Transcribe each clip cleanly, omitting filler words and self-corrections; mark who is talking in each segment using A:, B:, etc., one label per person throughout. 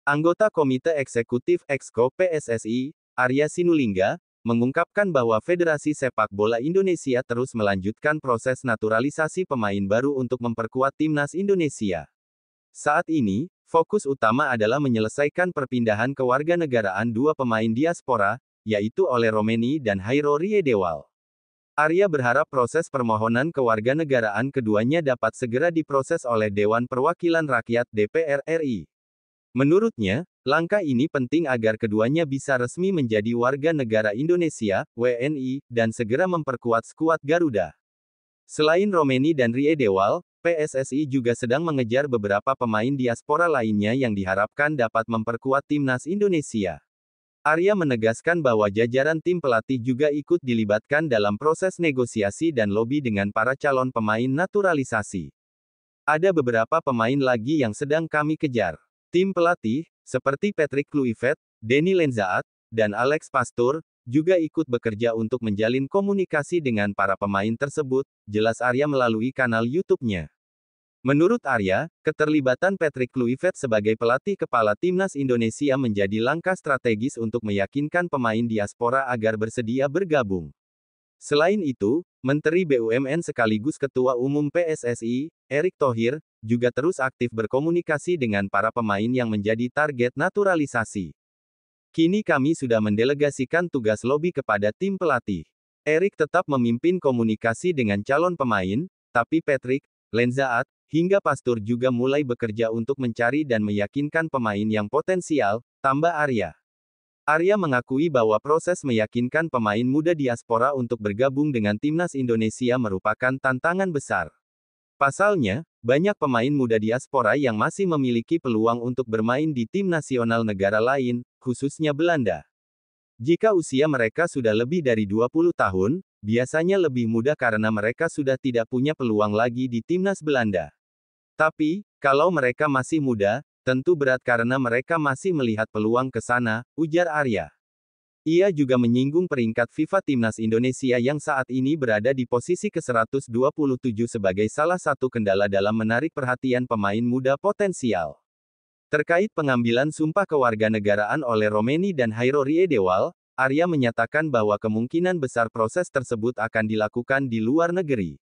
A: Anggota Komite Eksekutif Exco PSSI, Arya Sinulinga, mengungkapkan bahwa Federasi Sepak Bola Indonesia terus melanjutkan proses naturalisasi pemain baru untuk memperkuat timnas Indonesia. Saat ini, fokus utama adalah menyelesaikan perpindahan kewarganegaraan dua pemain diaspora, yaitu Ole Romeni dan Hairo Riedewald. Arya berharap proses permohonan kewarganegaraan keduanya dapat segera diproses oleh Dewan Perwakilan Rakyat DPR RI. Menurutnya, langkah ini penting agar keduanya bisa resmi menjadi warga negara Indonesia, WNI, dan segera memperkuat skuad Garuda. Selain Romeni dan Riedewald, PSSI juga sedang mengejar beberapa pemain diaspora lainnya yang diharapkan dapat memperkuat timnas Indonesia. Arya menegaskan bahwa jajaran tim pelatih juga ikut dilibatkan dalam proses negosiasi dan lobi dengan para calon pemain naturalisasi. Ada beberapa pemain lagi yang sedang kami kejar. Tim pelatih, seperti Patrick Kluivert, Denny Lenzaat, dan Alex Pastoor, juga ikut bekerja untuk menjalin komunikasi dengan para pemain tersebut, jelas Arya melalui kanal YouTube-nya. Menurut Arya, keterlibatan Patrick Kluivert sebagai pelatih kepala timnas Indonesia menjadi langkah strategis untuk meyakinkan pemain diaspora agar bersedia bergabung. Selain itu, Menteri BUMN sekaligus Ketua Umum PSSI, Erick Thohir, juga terus aktif berkomunikasi dengan para pemain yang menjadi target naturalisasi. Kini kami sudah mendelegasikan tugas lobi kepada tim pelatih. Erick tetap memimpin komunikasi dengan calon pemain, tapi Patrick, Lenzaat, hingga Pastoor juga mulai bekerja untuk mencari dan meyakinkan pemain yang potensial, tambah Arya. Arya mengakui bahwa proses meyakinkan pemain muda diaspora untuk bergabung dengan timnas Indonesia merupakan tantangan besar. Pasalnya, banyak pemain muda diaspora yang masih memiliki peluang untuk bermain di tim nasional negara lain, khususnya Belanda. Jika usia mereka sudah lebih dari 20 tahun, biasanya lebih mudah karena mereka sudah tidak punya peluang lagi di timnas Belanda. Tapi, kalau mereka masih muda, tentu berat karena mereka masih melihat peluang ke sana, ujar Arya. Ia juga menyinggung peringkat FIFA Timnas Indonesia yang saat ini berada di posisi ke-127 sebagai salah satu kendala dalam menarik perhatian pemain muda potensial. Terkait pengambilan sumpah kewarganegaraan oleh Romeni dan Hairo Riedewald, Arya menyatakan bahwa kemungkinan besar proses tersebut akan dilakukan di luar negeri.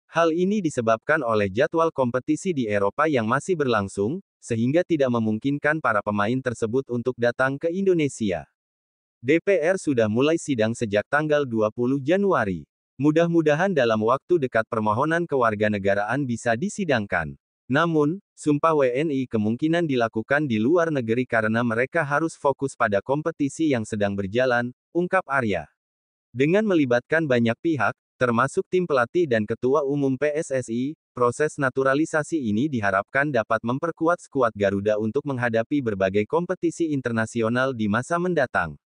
A: Hal ini disebabkan oleh jadwal kompetisi di Eropa yang masih berlangsung, sehingga tidak memungkinkan para pemain tersebut untuk datang ke Indonesia. DPR sudah mulai sidang sejak tanggal 20 Januari. Mudah-mudahan dalam waktu dekat permohonan kewarganegaraan bisa disidangkan. Namun, sumpah WNI kemungkinan dilakukan di luar negeri karena mereka harus fokus pada kompetisi yang sedang berjalan, ungkap Arya. Dengan melibatkan banyak pihak, termasuk tim pelatih dan Ketua Umum PSSI, proses naturalisasi ini diharapkan dapat memperkuat skuad Garuda untuk menghadapi berbagai kompetisi internasional di masa mendatang.